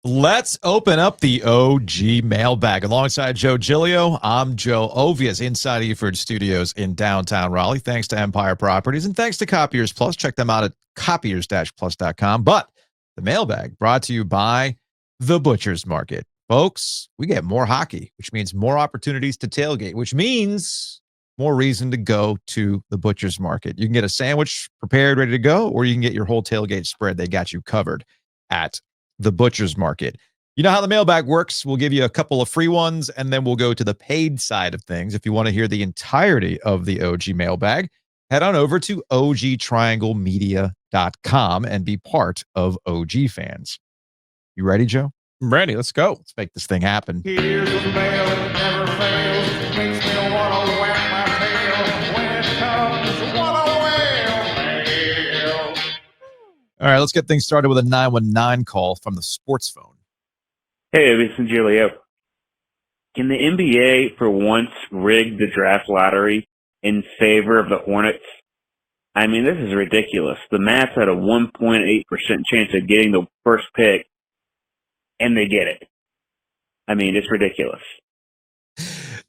Let's open up the OG mailbag. Alongside Joe Giglio, I'm Joe Ovias inside Eford Studios in downtown Raleigh. Thanks to Empire Properties and thanks to Copiers Plus. Check them out at copiers-plus.com. But the mailbag brought to you by the Butcher's Market. Folks, we get more hockey, which means more opportunities to tailgate, which means more reason to go to the Butcher's Market. You can get a sandwich prepared, ready to go, or you can get your whole tailgate spread. They got you covered at the Butcher's Market. You know how the mailbag works. We'll give you a couple of free ones, and then we'll go to the paid side of things. If you want to hear the entirety of the OG mailbag, head on over to ogtrianglemedia.com and be part of OG fans. You ready, Joe? I'm ready. Let's go. Let's make this thing happen. Here's the mail that never fails. Makes me want to whack my tail. When it comes, what a whale. All right, let's get things started with a 919 call from the sports phone. Hey, this is Giglio. Can the NBA for once rig the draft lottery in favor of the Hornets? I mean, this is ridiculous. The Mats had a 1.8% chance of getting the first pick, and they get it. I mean, it's ridiculous.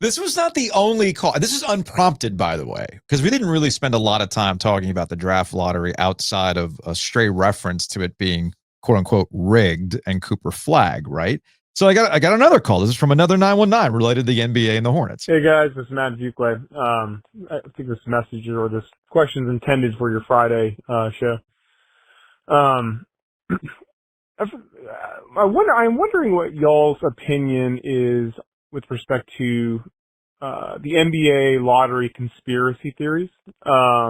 This was not the only call. This is unprompted, by the way, because we didn't really spend a lot of time talking about the draft lottery outside of a stray reference to it being "quote unquote" rigged and Cooper Flag, right? So I got another call. This is from another 919 related to the NBA and the Hornets. Hey guys, this is Matt Buckley. I think this message or this question is intended for your Friday show. I'm wondering what y'all's opinion is with respect to the NBA lottery conspiracy theories. I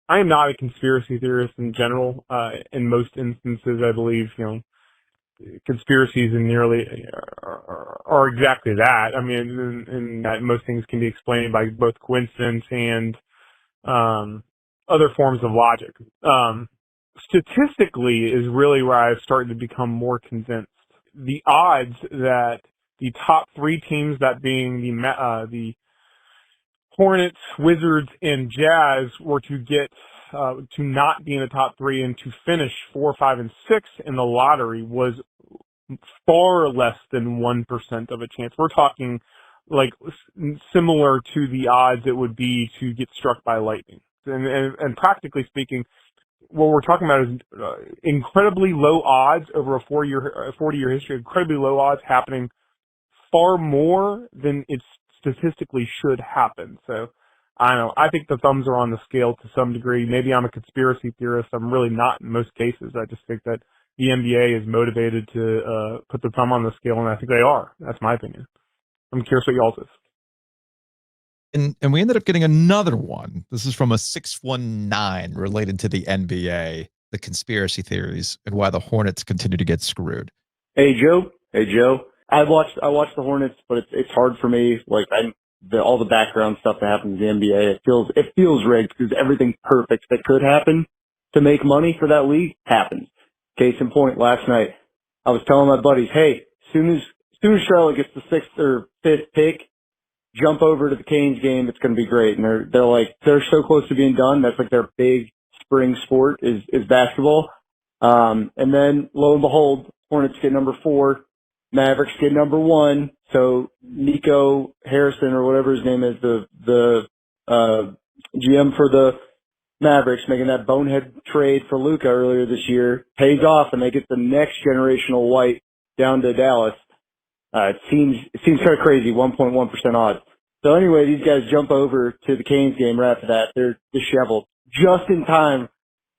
am not a conspiracy theorist in general. In most instances, I believe conspiracies are exactly that. I mean, and that most things can be explained by both coincidence and other forms of logic. Statistically is really where I've started to become more convinced. The odds that the top three teams, that being the Hornets, Wizards, and Jazz, were to get to not be in the top three and to finish 4, 5, and 6 in the lottery was far less than 1% of a chance. We're talking like similar to the odds it would be to get struck by lightning. And practically speaking, what we're talking about is incredibly low odds over a 40-year history, incredibly low odds happening far more than it statistically should happen. So I don't know. I think the thumbs are on the scale to some degree. Maybe I'm a conspiracy theorist. I'm really not in most cases. I just think that the NBA is motivated to put the thumb on the scale, and I think they are. That's my opinion. I'm curious what y'all's is. And we ended up getting another one. This is from a 619 related to the NBA, the conspiracy theories, and why the Hornets continue to get screwed. Hey, Joe. I watched the Hornets, but it's hard for me. Like all the background stuff that happens in the NBA, it feels rigged because everything perfect that could happen to make money for that league happens. Case in point, last night I was telling my buddies, hey, soon as Charlotte gets the 6th or 5th pick, jump over to the Canes game. It's going to be great. And they're so close to being done. That's like their big spring sport is basketball. And then lo and behold, Hornets get number 4, Mavericks get number 1. So Nico Harrison or whatever his name is, the GM for the Mavericks, making that bonehead trade for Luka earlier this year, pays off, and they get the next generational white down to Dallas. It seems kind of crazy, 1.1% odds. So anyway, these guys jump over to the Canes game right after that. They're disheveled just in time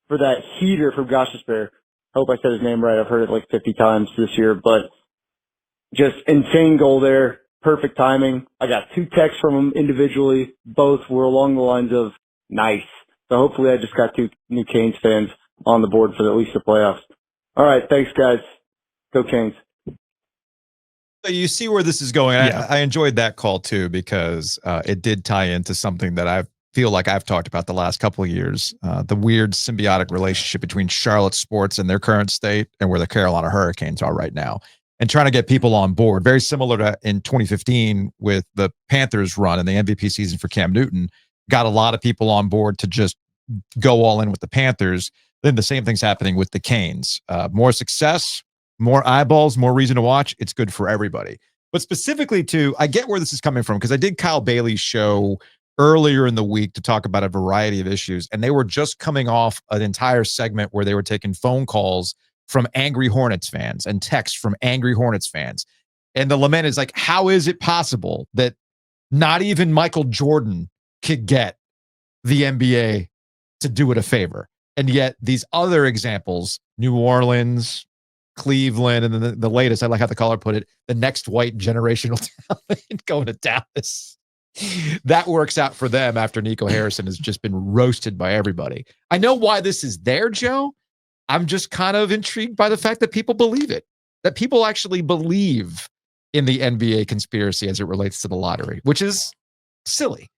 for that heater from Gostisbehere. Hope I said his name right. I've heard it like 50 times this year, but just insane goal there. Perfect timing. I got 2 texts from them individually. Both were along the lines of nice. So hopefully I just got 2 new Canes fans on the board for at least the playoffs. All right. Thanks, guys. Go Canes. So you see where this is going. Yeah. I enjoyed that call too, because it did tie into something that I feel like I've talked about the last couple of years, the weird symbiotic relationship between Charlotte sports and their current state and where the Carolina Hurricanes are right now, and trying to get people on board. Very similar to in 2015 with the Panthers run and the MVP season for Cam Newton, got a lot of people on board to just go all in with the Panthers. Then the same thing's happening with the Canes. More success, More eyeballs, more reason to watch. It's good for everybody. But specifically I get where this is coming from, because I did Kyle Bailey's show earlier in the week to talk about a variety of issues, and they were just coming off an entire segment where they were taking phone calls from angry Hornets fans and texts from angry Hornets fans. And the lament is like, how is it possible that not even Michael Jordan could get the NBA to do it a favor? And yet these other examples, New Orleans, Cleveland, and then the latest, I like how the caller put it, the next white generational talent going to Dallas. That works out for them after Nico Harrison has just been roasted by everybody. I know why this is there, Joe. I'm just kind of intrigued by the fact that people believe it, that people actually believe in the NBA conspiracy as it relates to the lottery, which is silly.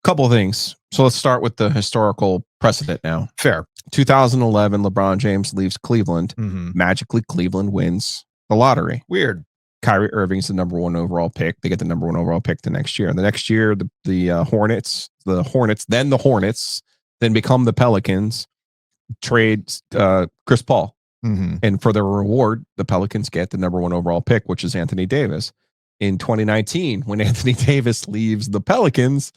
Couple of things. So let's start with the historical precedent now. Fair. 2011, LeBron James leaves Cleveland. Magically, Cleveland wins the lottery. Weird. Kyrie Irving's the number 1 overall pick. They get the number 1 overall pick the next year. The next year, the Hornets, then become the Pelicans, trade Chris Paul. And for their reward, the Pelicans get the number 1 overall pick, which is Anthony Davis. In 2019, when Anthony Davis leaves the Pelicans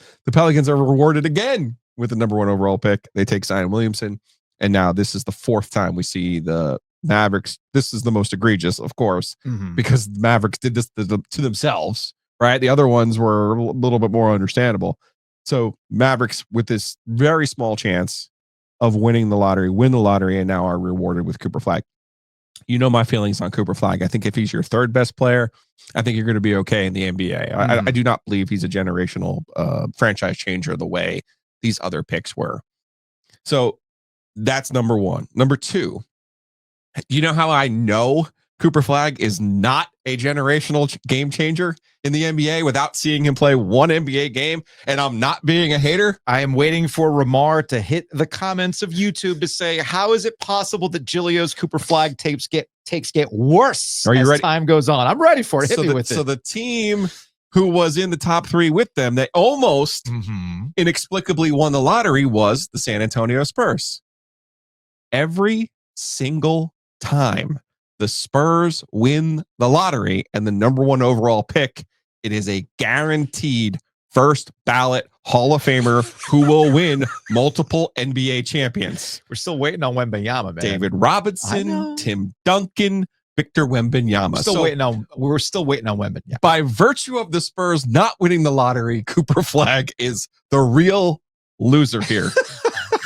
are rewarded again with the number 1 overall pick. They take Zion Williamson. And now this is the 4th time we see the Mavericks. This is the most egregious, of course, because the Mavericks did this to themselves, right? The other ones were a little bit more understandable. So Mavericks, with this very small chance of winning the lottery, win the lottery, and now are rewarded with Cooper Flag. You know my feelings on Cooper Flag. I think if he's your 3rd best player, I think you're going to be okay in the NBA. I do not believe he's a generational franchise changer the way these other picks were. So that's number 1. Number 2, you know how I know Cooper Flag is not a generational game changer in the NBA without seeing him play one NBA game, and I'm not being a hater? I am waiting for Ramar to hit the comments of YouTube to say, how is it possible that Gilio's Cooper Flag takes get worse Are you as ready? time goes on? I'm ready for it. Hit me with it. So the team who was in the top 3 with them, they almost inexplicably won the lottery, was the San Antonio Spurs. Every single time the Spurs win the lottery and the number 1 overall pick, it is a guaranteed first ballot Hall of Famer who will win multiple NBA champions. We're still waiting on Wembanyama, man. David Robinson, Tim Duncan, Victor Wembanyama. We're still waiting on Wembanyama. By virtue of the Spurs not winning the lottery, Cooper Flag is the real loser here.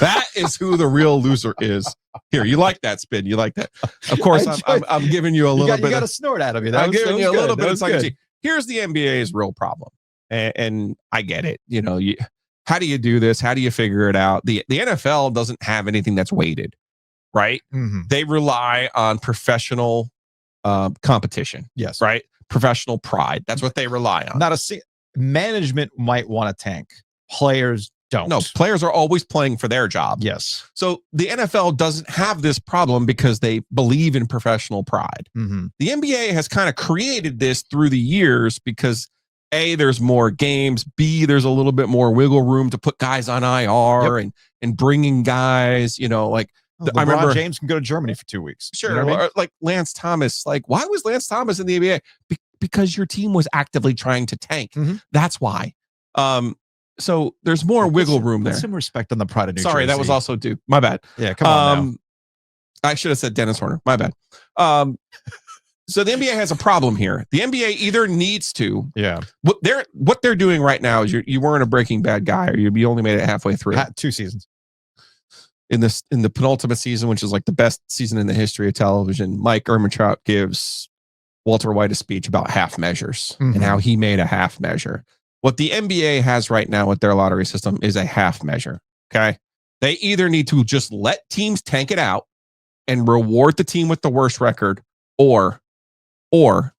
That is who the real loser is. Here, you like that spin? You like that? Of course, I'm giving you a little bit. You got a snort out of you. I'm giving you a little bit of psychology. Here's the NBA's real problem, and I get it. You know, how do you do this? How do you figure it out? The NFL doesn't have anything that's weighted, right? They rely on professional competition. Yes, right. Professional pride. That's what they rely on. Management might want to tank. Players don't. No, players are always playing for their job. Yes. So the NFL doesn't have this problem because they believe in professional pride. The NBA has kind of created this through the years because A, there's more games. B, there's a little bit more wiggle room to put guys on IR and bringing guys, you know, like I remember James can go to Germany for 2 weeks. Sure. You know what I mean? Like Lance Thomas. Like, why was Lance Thomas in the NBA? Because your team was actively trying to tank. That's why. So there's more wiggle room there. Some respect on the pride of New Jersey. Sorry, that was also Duke. My bad. Yeah, come on now. I should have said Dennis Horner. My bad. So the NBA has a problem here. The NBA either needs to. Yeah. What they're doing right now is you weren't a Breaking Bad guy, or you only made it halfway through. 2 seasons. In the penultimate season, which is like the best season in the history of television, Mike Ehrmantraut gives Walter White a speech about half measures and how he made a half measure. What the NBA has right now with their lottery system is a half measure. Okay. They either need to just let teams tank it out and reward the team with the worst record, or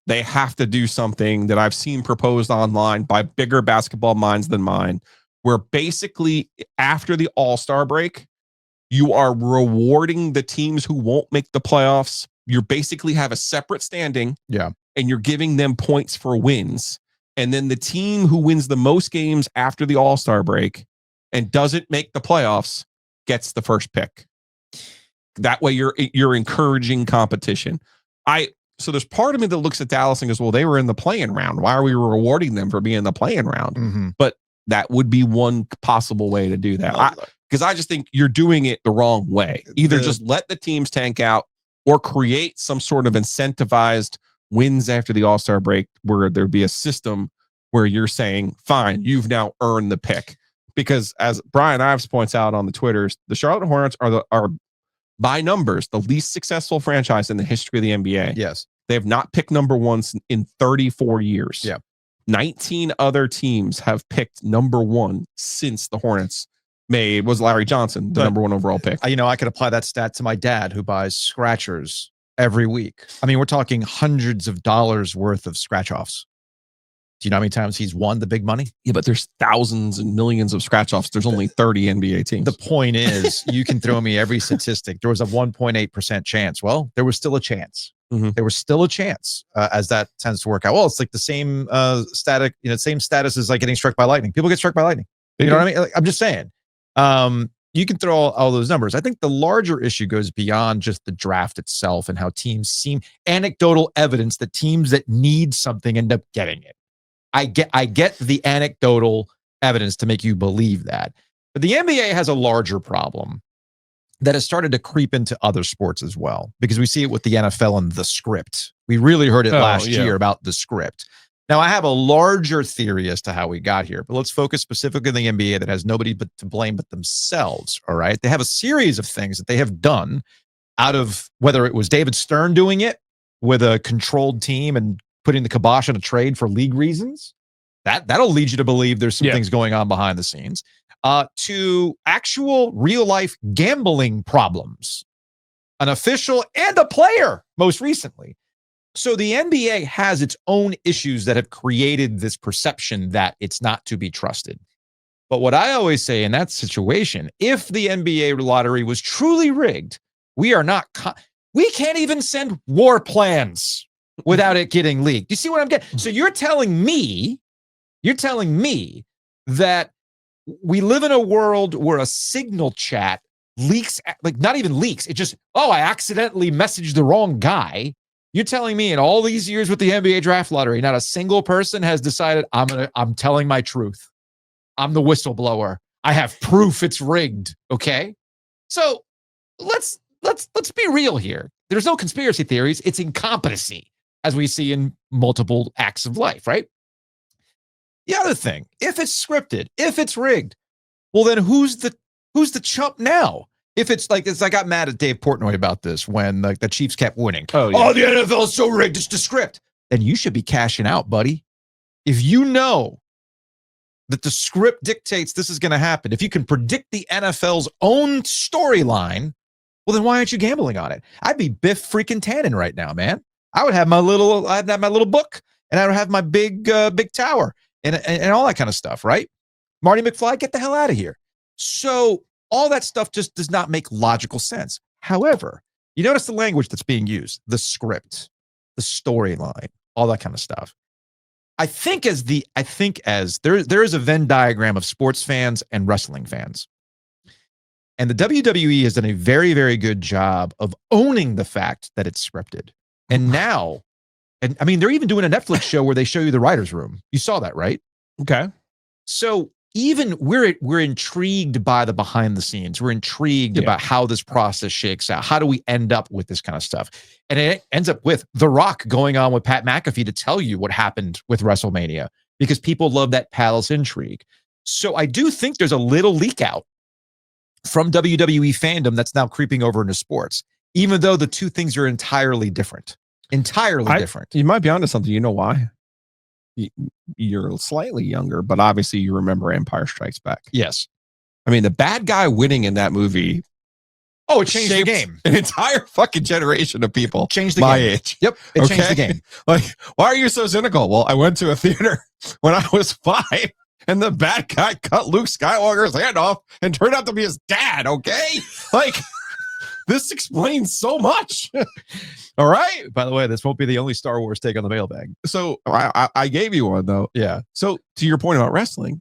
they have to do something that I've seen proposed online by bigger basketball minds than mine, where basically after the All-Star break, you are rewarding the teams who won't make the playoffs. You basically have a separate standing. Yeah. And you're giving them points for wins. And then the team who wins the most games after the All-Star break and doesn't make the playoffs gets the first pick. That way you're encouraging competition. So there's part of me that looks at Dallas and goes, well, they were in the play-in round. Why are we rewarding them for being in the play-in round? Mm-hmm. But that would be one possible way to do that. Because I just think you're doing it the wrong way. Either just let the teams tank out or create some sort of incentivized wins after the All-Star break where there'd be a system where you're saying, fine, you've now earned the pick. Because as Brian Ives points out on the Twitters, the Charlotte Hornets are by numbers the least successful franchise in the history of the NBA. Yes. They have not picked number one in 34 years. Yeah. 19 other teams have picked number one since the Hornets was Larry Johnson, the number one overall pick. I could apply that stat to my dad who buys scratchers every week. I mean, we're talking hundreds of dollars worth of scratch offs. Do you know how many times he's won the big money? Yeah, but there's thousands and millions of scratch offs. There's only 30 NBA teams. The point is, you can throw me every statistic. There was a 1.8% chance. Well, there was still a chance. Mm-hmm. There was still a chance, as that tends to work out. Well, it's like the same same status as like getting struck by lightning. People get struck by lightning. You know what I mean? Like, I'm just saying. You can throw all those numbers. I think the larger issue goes beyond just the draft itself and how teams seem anecdotal evidence that teams that need something end up getting it. I get the anecdotal evidence to make you believe that. But the NBA has a larger problem that has started to creep into other sports as well, because we see it with the NFL and the script. We really heard it last year about the script. Now, I have a larger theory as to how we got here, but let's focus specifically on the NBA that has nobody but to blame but themselves, all right? They have a series of things that they have done out of, whether it was David Stern doing it with a controlled team and putting the kibosh on a trade for league reasons, that'll lead you to believe there's some things going on behind the scenes, to actual real life gambling problems, an official and a player most recently. So the NBA has its own issues that have created this perception that it's not to be trusted. But what I always say in that situation, if the NBA lottery was truly rigged, we can't even send war plans without it getting leaked. You see what I'm getting? So you're telling me that we live in a world where a signal chat leaks, like not even leaks. It just, I accidentally messaged the wrong guy. You're telling me in all these years with the NBA draft lottery, not a single person has decided I'm telling my truth. I'm the whistleblower. I have proof it's rigged. Okay. So let's be real here. There's no conspiracy theories. It's incompetency, as we see in multiple acts of life, right? The other thing, if it's scripted, if it's rigged, well, then who's the chump now? If it's like I got mad at Dave Portnoy about this when the Chiefs kept winning. The NFL is so rigged, it's the script. Then you should be cashing out, buddy. If you know that the script dictates this is going to happen, if you can predict the NFL's own storyline, well, then why aren't you gambling on it? I'd be Biff freaking Tannen right now, man. I'd have my little book, and I would have my big tower and all that kind of stuff, right? Marty McFly, get the hell out of here. So all that stuff just does not make logical sense. However, you notice the language that's being used, the script, the storyline, all that kind of stuff. I think as there is a Venn diagram of sports fans and wrestling fans. And the WWE has done a very, very good job of owning the fact that it's scripted. And now, I mean, they're even doing a Netflix show where they show you the writer's room. You saw that, right? Okay. So even we're intrigued by the behind the scenes. We're intrigued about how this process shakes out. How do we end up with this kind of stuff? And it ends up with The Rock going on with Pat McAfee to tell you what happened with WrestleMania, because people love that palace intrigue. So I do think there's a little leak out from WWE fandom that's now creeping over into sports, even though the two things are entirely different. Different. You might be onto something. You know why? You're slightly younger, but obviously you remember Empire Strikes Back. Yes. I mean, the bad guy winning in that movie. Oh, it changed the game. An entire fucking generation of people. Changed the my game. age. Yep. It changed the game. Like, why are you so cynical? Well, I went to a theater when I was 5 and the bad guy cut Luke Skywalker's hand off and turned out to be his dad. Okay. Like, this explains so much. All right. By the way, this won't be the only Star Wars take on the mailbag. So I gave you one, though. Yeah. So to your point about wrestling,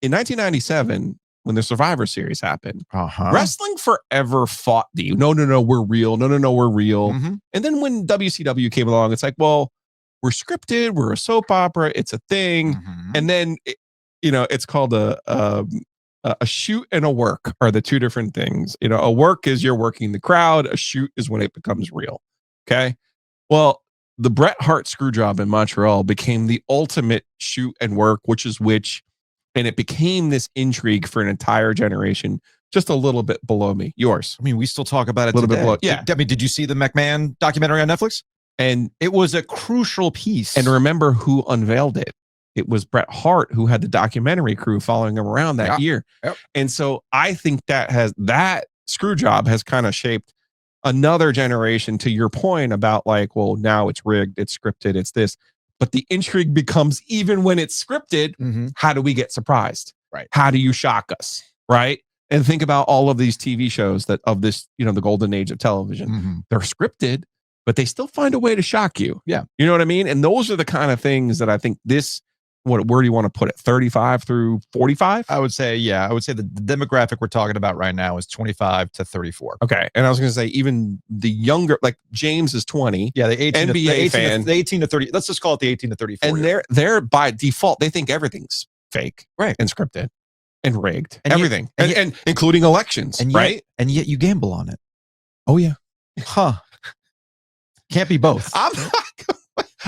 in 1997, when the Survivor Series happened. Uh-huh. Wrestling forever fought the no, we're real. No, we're real. Mm-hmm. And then when WCW came along, it's like, well, we're scripted. We're a soap opera. It's a thing. Mm-hmm. And then, it's called a shoot and a work are the two different things. A work is you're working the crowd. A shoot is when it becomes real. Okay. Well, the Bret Hart screw job in Montreal became the ultimate shoot and work, and it became this intrigue for an entire generation, just a little bit below me. Yours. I mean, we still talk about it A little today. bit below. Yeah. I mean, did you see the McMahon documentary on Netflix? And it was a crucial piece. And remember who unveiled it? It was Bret Hart, who had the documentary crew following him around that year. Yep. And so I think that screw job has kind of shaped another generation, to your point about like, well, now it's rigged, it's scripted, it's this. But the intrigue becomes, even when it's scripted, how do we get surprised? Right. How do you shock us? Right. And think about all of these TV shows the golden age of television. They're scripted, but they still find a way to shock you. Yeah. You know what I mean? And those are the kind of things that I think where do you want to put it? 35 through 45? I would say the demographic we're talking about right now is 25 to 34. Okay. And I was going to say, even the younger, like James is 20. Yeah, the 18 NBA fan. The 18 to 30. Let's just call it the 18 to 34. And they're by default, they think everything's fake, right, and scripted and rigged. And everything. Yet, and including elections, and right? Yet, and yet you gamble on it. Oh, yeah. Huh. Can't be both.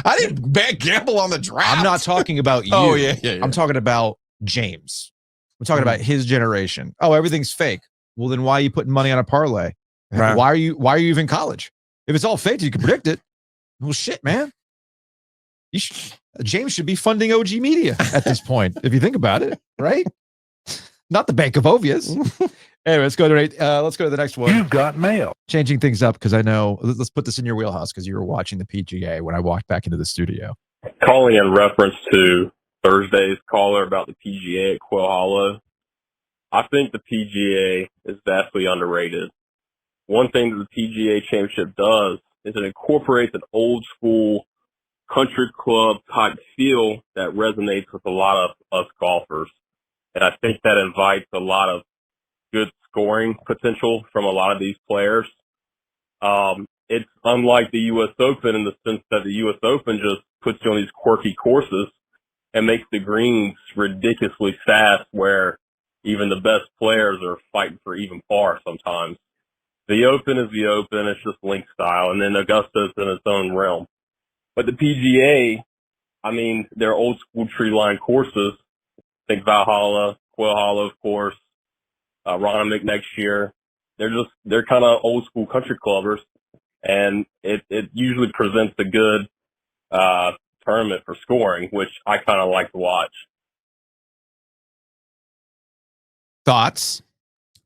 I didn't gamble on the draft. I'm not talking about you. Oh, yeah. I'm talking about James. I'm talking about his generation. Oh, everything's fake. Well, then why are you putting money on a parlay? Right. Why are you even in college? If it's all fake, you can predict it. Well, shit, man. James should be funding OG Media at this point, if you think about it, right? Not the Bank of Obvious. Anyway, let's go to the next one. You've got mail. Changing things up because I know. Let's put this in your wheelhouse because you were watching the PGA when I walked back into the studio. Calling in reference to Thursday's caller about the PGA at Quail Hollow, I think the PGA is vastly underrated. One thing that the PGA Championship does is it incorporates an old school country club type feel that resonates with a lot of us golfers. And I think that invites a lot of good scoring potential from a lot of these players. It's unlike the U.S. Open in the sense that the U.S. Open just puts you on these quirky courses and makes the greens ridiculously fast where even the best players are fighting for even par sometimes. The Open is the Open. It's just link style. And then Augusta is in its own realm. But the PGA, I mean, they're old school tree line courses. Think Valhalla, Quail Hollow, of course, Ronamick next year. They're kind of old school country clubbers, and it usually presents a good tournament for scoring, which I kind of like to watch. Thoughts?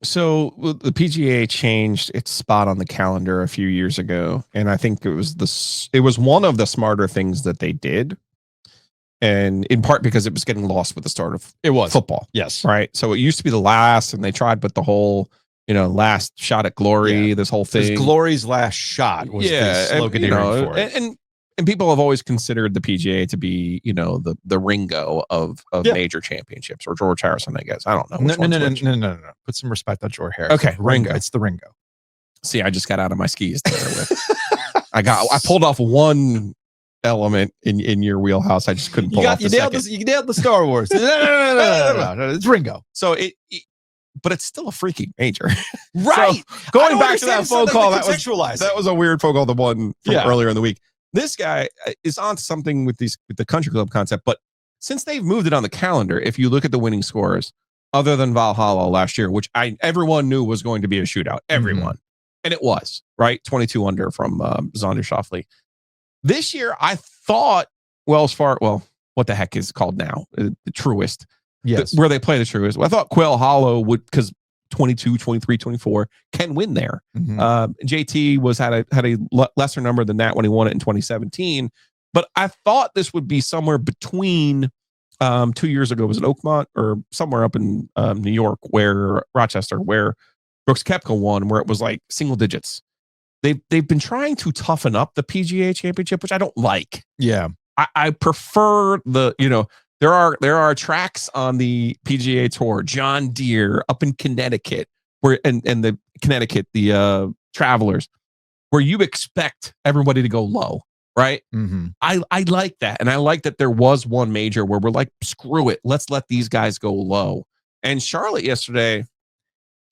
So the PGA changed its spot on the calendar a few years ago, and I think it was one of the smarter things that they did. And in part because it was getting lost with the start of football. Yes. Right. So it used to be the last, and they tried with the whole, last shot at glory, this whole thing. Glory's last shot was the slogan for it. And people have always considered the PGA to be, the Ringo of major championships, or George Harrison, I guess. I don't know. No. Put some respect on George Harrison. Okay. Ringo. It's the Ringo. See, I just got out of my skis there. I pulled off one element in your wheelhouse. I just couldn't pull off the second. You nailed the Star Wars. No, it's Ringo. So but it's still a freaking major. Right. So going back to that phone call, that was a weird phone call, the one from earlier in the week. This guy is on something with the country club concept, but since they've moved it on the calendar, if you look at the winning scores, other than Valhalla last year, which everyone knew was going to be a shootout, everyone. And it was, right? 22 under from Xander Schauffele. This year, I thought Wells Fargo, what the heck is it called now? The Truist. Yes. Where they play the Truist. Well, I thought Quail Hollow would, because 22, 23, 24 can win there. JT had a lesser number than that when he won it in 2017. But I thought this would be somewhere between 2 years ago. Was it Oakmont or somewhere up in New York, Rochester, where Brooks Koepka won, where it was like single digits. They've been trying to toughen up the PGA Championship, which I don't like. Yeah. I prefer they're There are tracks on the PGA Tour, John Deere up in Connecticut, where and the Connecticut, the Travelers, where you expect everybody to go low, right? Mm-hmm. I like that, and I like that there was one major where we're like, screw it, let's let these guys go low. And Charlotte yesterday,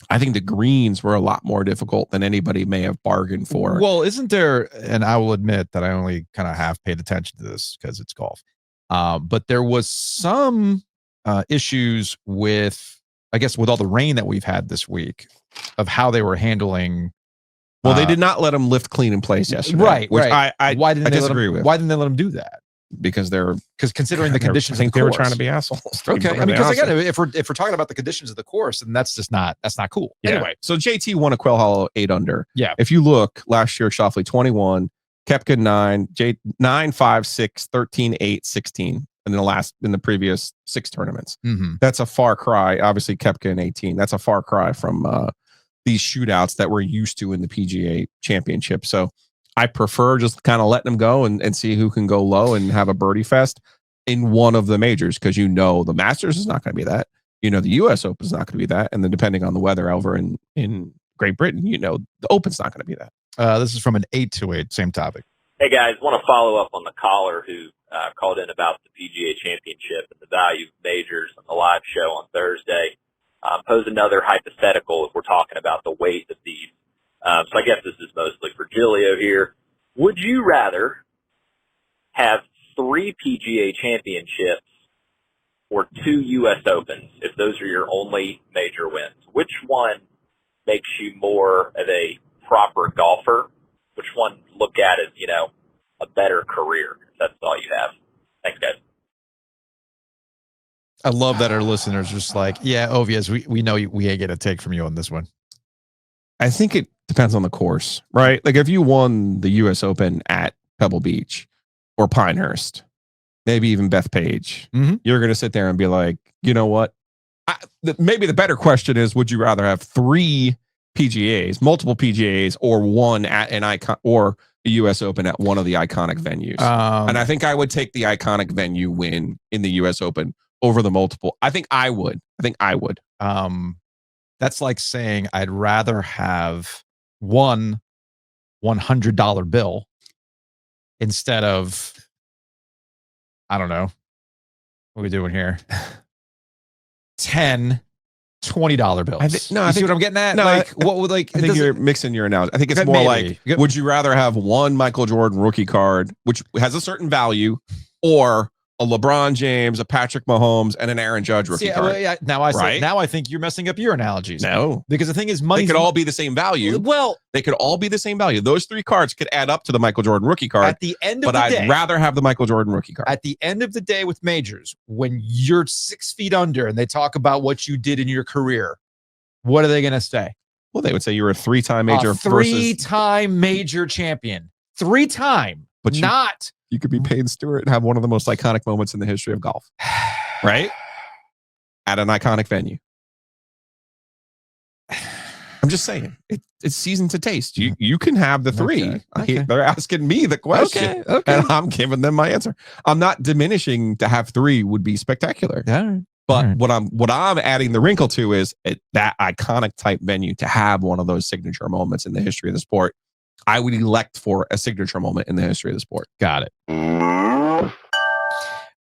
I think the greens were a lot more difficult than anybody may have bargained for. Well, isn't there, and I will admit that I only kind of half paid attention to this because it's golf, but there was some issues with, I guess, with all the rain that we've had this week, of how they were handling. Well, they did not let them lift clean in place yesterday, right? Which right. Why didn't I they disagree with? Why didn't they let them do that? Because considering the conditions, I think of the they were course. trying to be assholes. Okay, I mean, because again, if we're talking about the conditions of the course, then that's not cool. Yeah. Anyway, so JT won a Quail Hollow 8 under. Yeah. If you look, last year Schauffele 21, Koepka 9, 9, 5, 6, 13, 8, 16 in the previous 6 tournaments. Mm-hmm. That's a far cry. Obviously, Koepka in 18. That's a far cry from these shootouts that we're used to in the PGA Championship. So I prefer just kind of letting them go and see who can go low and have a birdie fest in one of the majors, because the Masters is not going to be that. The U.S. Open is not going to be that. And then depending on the weather over in Great Britain, the Open's not going to be that. This is from an 828, same topic. Hey guys, want to follow up on the caller who called in about the PGA Championship and the value of majors on the live show on Thursday. Pose another hypothetical if we're talking about the weight of these. So I guess this is mostly for Giglio here. Would you rather have 3 PGA Championships or 2 U.S. Opens if those are your only major wins? Which one makes you more of a proper golfer? Which one look at as, a better career? If that's all you have. Thanks, guys. I love that our listeners are just like, yeah, Ovias, we know we ain't gonna take from you on this one. I think it depends on the course, right? Like if you won the U.S. Open at Pebble Beach or Pinehurst, maybe even Bethpage, you're going to sit there and be like, you know what? Maybe the better question is, would you rather have 3 PGAs, multiple PGAs, or one at an icon or the U.S. Open at one of the iconic venues? And I think I would take the iconic venue win in the U.S. Open over the multiple. I think I would. That's like saying I'd rather have one $100 bill instead of, I don't know, what are we doing here? 10 $20 bills. I think see what I'm getting at? No, what would I think you're mixing your analogy. I think it's more like, would you rather have one Michael Jordan rookie card, which has a certain value, or a LeBron James, a Patrick Mahomes, and an Aaron Judge rookie card? Well, yeah, now I think you're messing up your analogies. No, because the thing is, money they could all be the same value. Well, they could all be the same value. Those 3 cards could add up to the Michael Jordan rookie card. At the end of the day, I'd rather have the Michael Jordan rookie card. At the end of the day, with majors, when you're 6 feet under and they talk about what you did in your career, what are they going to say? Well, they would say you were a 3-time major, a 3-time major champion, 3-time, but not. You could be Payne Stewart and have one of the most iconic moments in the history of golf, right? At an iconic venue. I'm just saying, it's season to taste. You can have the 3. Okay. They're asking me the question, and I'm giving them my answer. I'm not diminishing to have 3 would be spectacular. Yeah. But what I'm adding the wrinkle to is that iconic type venue to have one of those signature moments in the history of the sport. I would elect for a signature moment in the history of the sport. Got it. All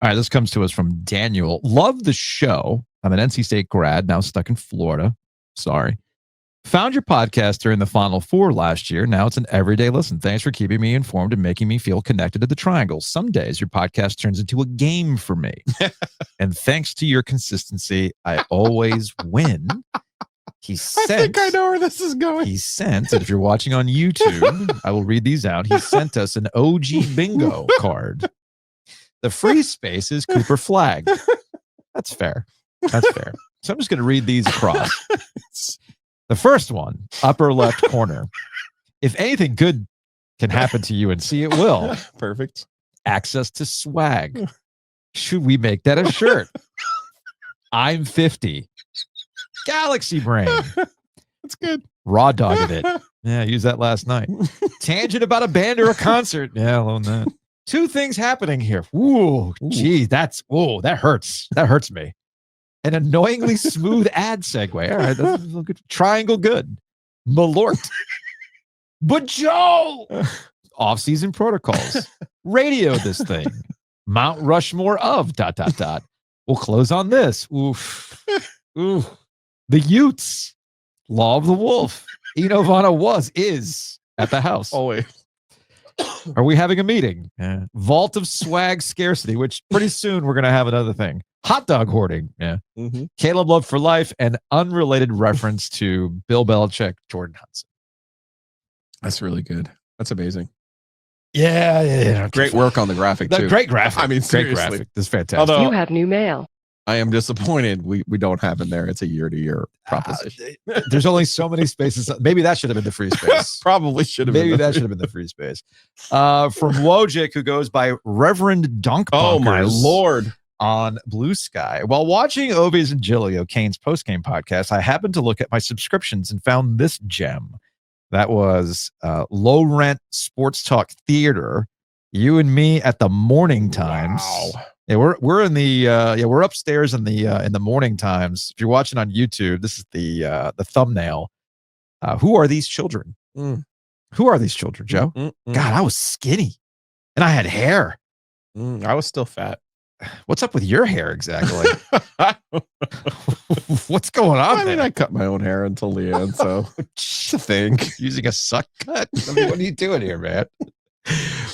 right, this comes to us from Daniel. Love the show. I'm an NC State grad, now stuck in Florida. Sorry. Found your podcast during the Final Four last year. Now it's an everyday listen. Thanks for keeping me informed and making me feel connected to the Triangle. Some days your podcast turns into a game for me. And thanks to your consistency, I always win. I think I know where this is going. He sent, and if you're watching on YouTube, I will read these out. He sent us an OG bingo card. The free space is Cooper Flag. That's fair. So I'm just going to read these across. The first one, upper left corner. If anything good can happen to UNC, it will. Perfect. Access to swag. Should we make that a shirt? I'm 50. Galaxy Brain. That's good. Raw dogged it. Yeah, I used that last night. Tangent about a band or a concert. Yeah, I'll own that. Two things happening here. Ooh, gee, that hurts. That hurts me. An annoyingly smooth ad segue. All right, that's a little good. Triangle good. Malort. But Joe, off-season protocols. Radio this thing. Mount Rushmore of ... We'll close on this. Oof. Oof. The Utes. Law of the Wolf. Inovana is at the house. Always. Are we having a meeting? Vault of Swag Scarcity, which pretty soon we're going to have another thing. Hot dog hoarding. Yeah. Mm-hmm. Caleb Love for life, and unrelated reference to Bill Belichick, Jordan Hudson. That's really good. That's amazing. Yeah. Great work on the graphic, too. Great graphic. I mean, great seriously. graphic. This is fantastic. Although, You have new mail. I am disappointed we don't have in there. It's a year-to-year proposition. There's only so many spaces. Maybe that should have been the free space. Probably should have been. Maybe that should have been the free space. From Wojcik, who goes by Reverend Dunk Oh, my Lord. On Blue Sky. While watching Ovies and Gilio, Kane's postgame podcast, I happened to look at my subscriptions and found this gem. That was Low Rent Sports Talk Theater. You and me at the morning times. Wow. Yeah, we're in the we're upstairs in the morning times. If you're watching on YouTube, this is the thumbnail. Who are these children? Who are these children, Joe? God, I was skinny, and I had hair. I was still fat. What's up with your hair exactly? What's going on? I mean, I cut my own hair until the end, so it's a thing. Using a suck cut. I mean, what are you doing here, man?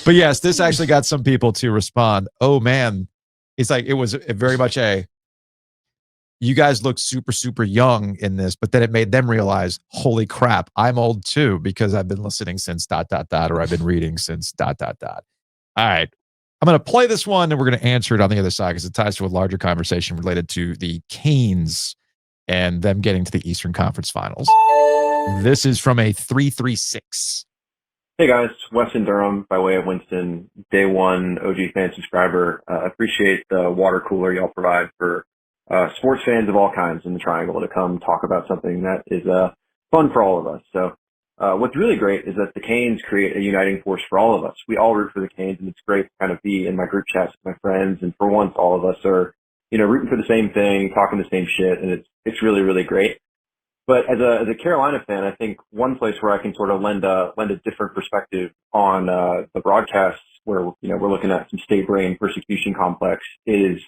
But yes, this actually got some people to respond. Oh man, it's like it was very much you guys look super, super young in this, but then it made them realize, holy crap, I'm old too, because I've been listening since ... or I've been reading since ... All right. I'm going to play this one and we're going to answer it on the other side because it ties to a larger conversation related to the Canes and them getting to the Eastern Conference Finals. This is from a 336. Hey guys, Weston Durham by way of Winston, day one OG fan subscriber. Appreciate the water cooler y'all provide for sports fans of all kinds in the Triangle to come talk about something that is fun for all of us. So what's really great is that the Canes create a uniting force for all of us. We all root for the Canes, and it's great to kind of be in my group chats with my friends, and for once all of us are, rooting for the same thing, talking the same shit, and it's really, really great. But as a Carolina fan, I think one place where I can sort of lend a different perspective on the broadcasts where we're looking at some state brain persecution complex is,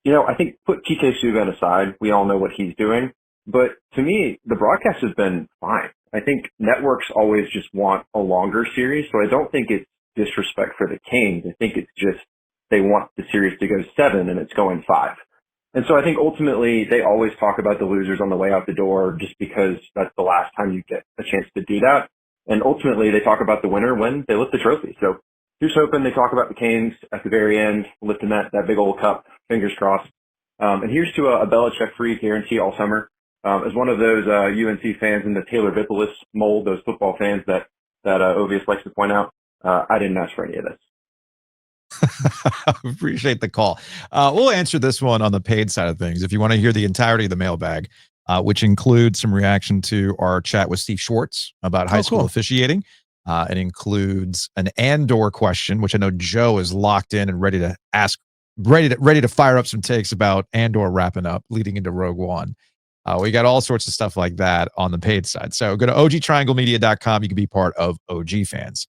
I think put TK Subban aside, we all know what he's doing. But to me, the broadcast has been fine. I think networks always just want a longer series, so I don't think it's disrespect for the Canes. I think it's just they want the series to go 7 and it's going 5. And so I think ultimately they always talk about the losers on the way out the door just because that's the last time you get a chance to do that. And ultimately they talk about the winner when they lift the trophy. So here's hoping they talk about the Canes at the very end, lifting that big old cup, fingers crossed. And here's to a Belichick free guarantee all summer. As one of those UNC fans in the Taylor Vipolis mold, those football fans that Ovius likes to point out, I didn't ask for any of this. Appreciate the call. We'll answer this one on the paid side of things. If you want to hear the entirety of the mailbag, which includes some reaction to our chat with Steve Schwartz about high school officiating. It includes an Andor question, which I know Joe is locked in and ready to ask, ready to fire up some takes about Andor wrapping up, leading into Rogue One. We got all sorts of stuff like that on the paid side. So go to ogtrianglemedia.com. You can be part of OG fans.